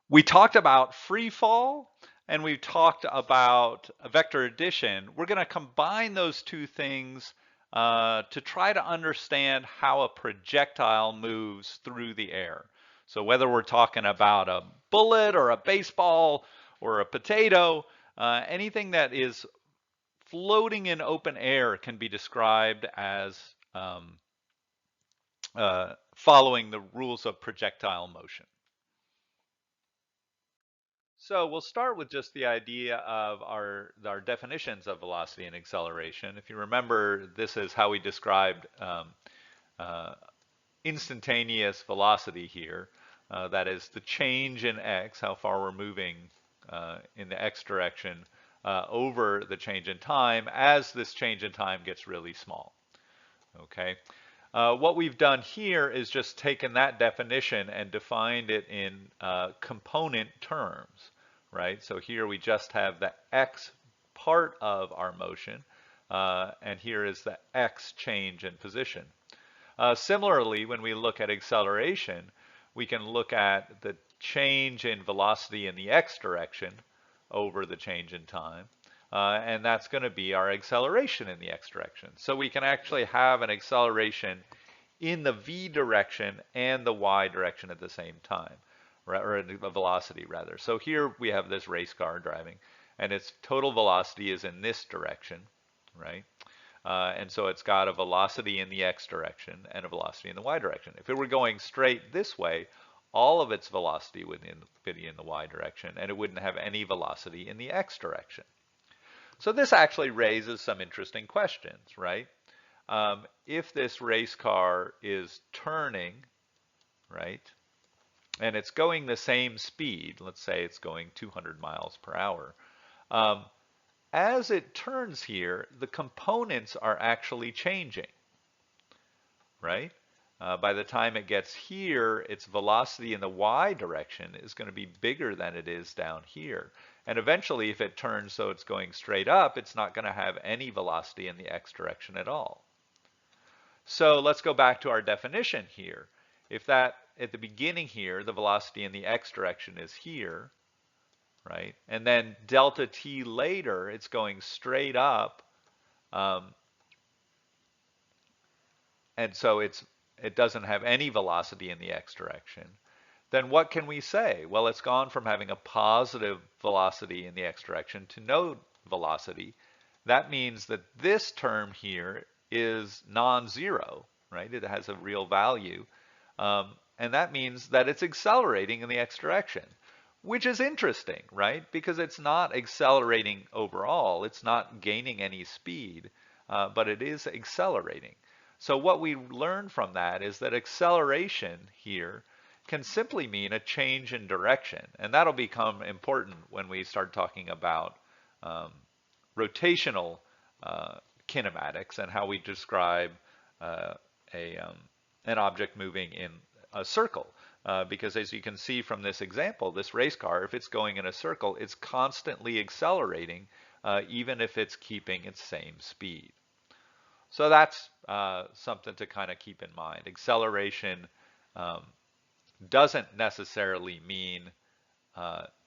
We talked about free fall and we've talked about vector addition. We're going to combine those two things to try to understand how a projectile moves through the air. So whether we're talking about a bullet or a baseball or a potato, anything that is floating in open air can be described as following the rules of projectile motion. So we'll start with just the idea of our definitions of velocity and acceleration. If you remember, this is how we described uh, instantaneous velocity here. That is the change in x, how far we're moving in the x direction over the change in time as this change in time gets really small. Okay. What we've done here is just taken that definition and defined it in component terms, right? So here we just have the x part of our motion, and here is the x change in position. Similarly, when we look at acceleration, we can look at the change in velocity in the x direction over the change in time. And that's going to be our acceleration in the x direction. So we can actually have an acceleration in the v direction and the y direction at the same time, right? Or the velocity rather. So here we have this race car driving, and its total velocity is in this direction, right? And so it's got a velocity in the x direction and a velocity in the y direction. If it were going straight this way, all of its velocity would be in the y direction, and it wouldn't have any velocity in the x direction. So this actually raises some interesting questions, right? If this race car is turning, right, and it's going the same speed, let's say it's going 200 miles per hour, as it turns here, the components are actually changing, right? By the time it gets here, its velocity in the y direction is going to be bigger than it is down here. And eventually, if it turns so it's going straight up, it's not going to have any velocity in the x direction at all. So let's go back to our definition here. If that, at the beginning here, the velocity in the x direction is here, right? And then delta t later, it's going straight up. And so it doesn't have any velocity in the x direction, then what can we say? Well, it's gone from having a positive velocity in the x direction to no velocity. That means that this term here is non-zero, right? It has a real value. And that means that it's accelerating in the x direction, which is interesting, right? Because it's not accelerating overall. It's not gaining any speed, but it is accelerating. So what we learn from that is that acceleration here can simply mean a change in direction. And that'll become important when we start talking about rotational kinematics and how we describe uh, an object moving in a circle. Because as you can see from this example, this race car, if it's going in a circle, it's constantly accelerating, even if it's keeping its same speed. So that's something to kind of keep in mind. Acceleration doesn't necessarily mean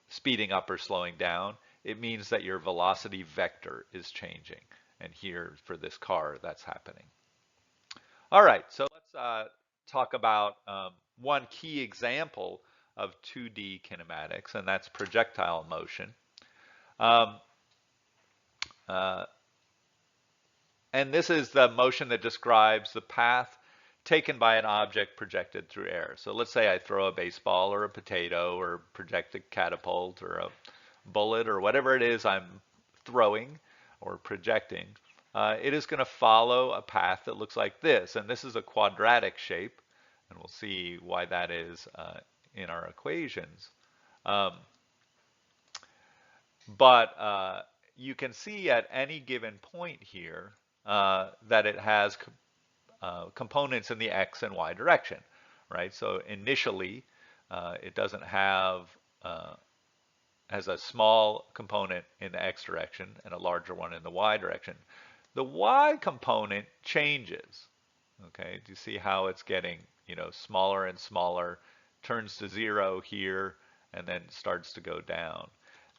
speeding up or slowing down. It means that your velocity vector is changing. And here for this car, that's happening. All right, so let's talk about one key example of 2D kinematics, and that's projectile motion. Um, uh, and this is the motion that describes the path taken by an object projected through air. So let's say I throw a baseball or a potato or project a catapult or a bullet or whatever it is I'm throwing or projecting. It is going to follow a path that looks like this. And this is a quadratic shape. And we'll see why that is in our equations. But you can see at any given point here that it has components in the x and y direction, right? So initially, it doesn't have has a small component in the x direction and a larger one in the y direction. The y component changes. Okay, do you see how it's getting, smaller and smaller, turns to 0 here, and then starts to go down.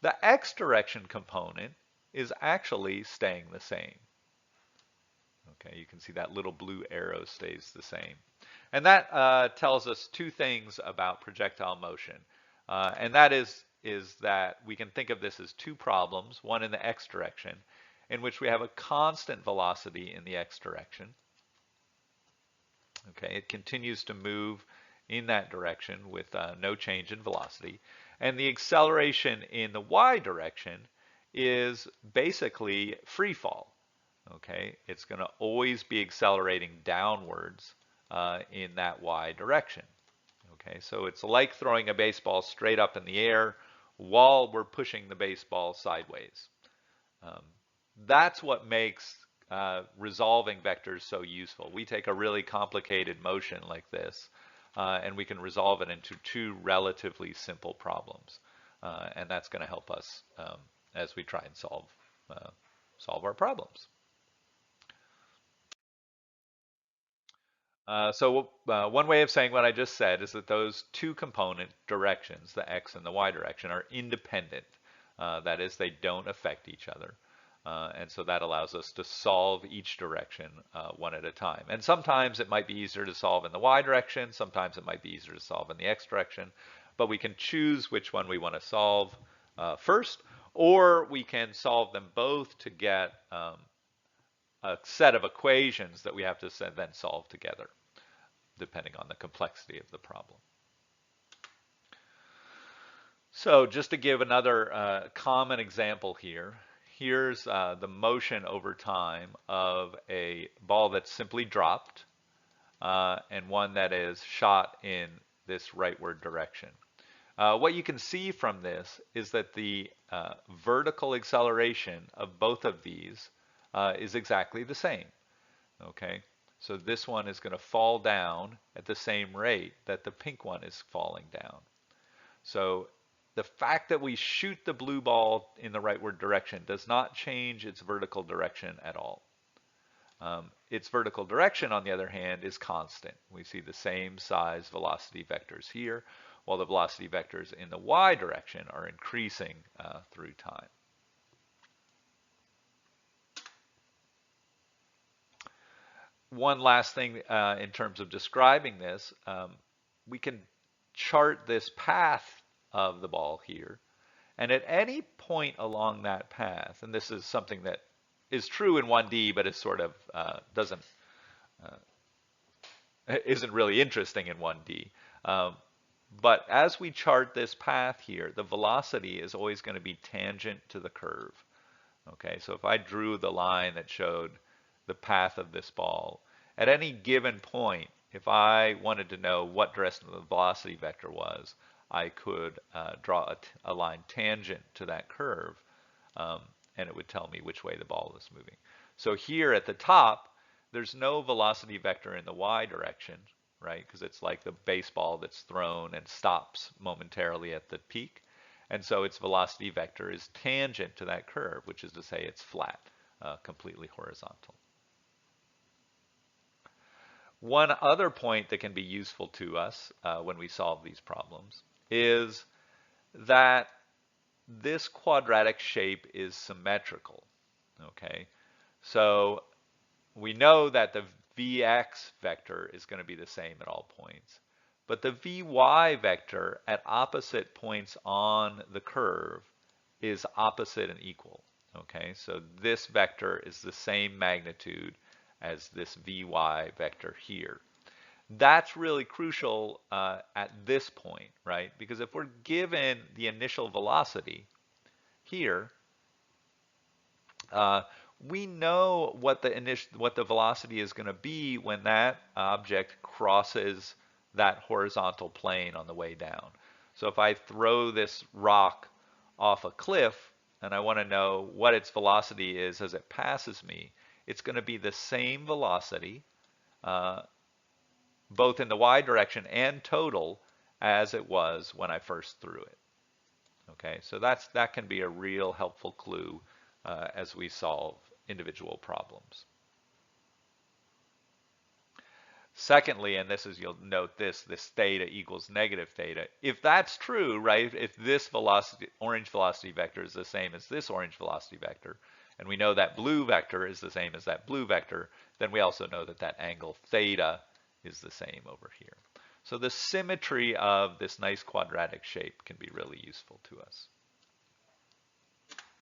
The x direction component is actually staying the same. Okay, you can see that little blue arrow stays the same. And that tells us two things about projectile motion. And that is that we can think of this as two problems, one in the x direction, in which we have a constant velocity in the x direction. Okay, it continues to move in that direction with no change in velocity. And the acceleration in the y direction is basically free fall. Okay, it's going to always be accelerating downwards in that y direction. Okay, so it's like throwing a baseball straight up in the air while we're pushing the baseball sideways. That's what makes resolving vectors so useful. We take a really complicated motion like this, and we can resolve it into two relatively simple problems. And that's going to help us as we try and solve our problems. So one way of saying what I just said is that those two component directions, the x and the y direction, are independent. That is, they don't affect each other. And so that allows us to solve each direction one at a time. And sometimes it might be easier to solve in the y direction, sometimes it might be easier to solve in the x direction, but we can choose which one we want to solve first, or we can solve them both to get a set of equations that we have to then solve together, depending on the complexity of the problem. So just to give another common example here, here's the motion over time of a ball that's simply dropped and one that is shot in this rightward direction. What you can see from this is that the vertical acceleration of both of these is exactly the same. Okay, so this one is going to fall down at the same rate that the pink one is falling down. So the fact that we shoot the blue ball in the rightward direction does not change its vertical direction at all. Its vertical direction, on the other hand, is constant. We see the same size velocity vectors here, while the velocity vectors in the y direction are increasing through time. One last thing in terms of describing this, we can chart this path of the ball here, and at any point along that path, and this is something that is true in 1D, but is sort of isn't really interesting in 1D. But as we chart this path here, the velocity is always going to be tangent to the curve. Okay, so if I drew the line that showed the path of this ball, at any given point, if I wanted to know what direction the velocity vector was, I could draw a line tangent to that curve, and it would tell me which way the ball is moving. So here at the top, there's no velocity vector in the y direction, right? Because it's like the baseball that's thrown and stops momentarily at the peak. And so its velocity vector is tangent to that curve, which is to say it's flat, completely horizontal. One other point that can be useful to us when we solve these problems is that this quadratic shape is symmetrical. Okay, so we know that the Vx vector is going to be the same at all points, but the Vy vector at opposite points on the curve is opposite and equal. Okay, so this vector is the same magnitude as this Vy vector here. That's really crucial at this point, right? Because if we're given the initial velocity here, we know what the velocity is going to be when that object crosses that horizontal plane on the way down. So if I throw this rock off a cliff and I want to know what its velocity is as it passes me, it's going to be the same velocity both in the y direction and total as it was when I first threw it. Okay, so that can be a real helpful clue as we solve individual problems. Secondly, and this is, you'll note this theta equals negative theta. If that's true, right, if this velocity, orange velocity vector is the same as this orange velocity vector, and we know that blue vector is the same as that blue vector, then we also know that that angle theta is the same over here. So the symmetry of this nice quadratic shape can be really useful to us.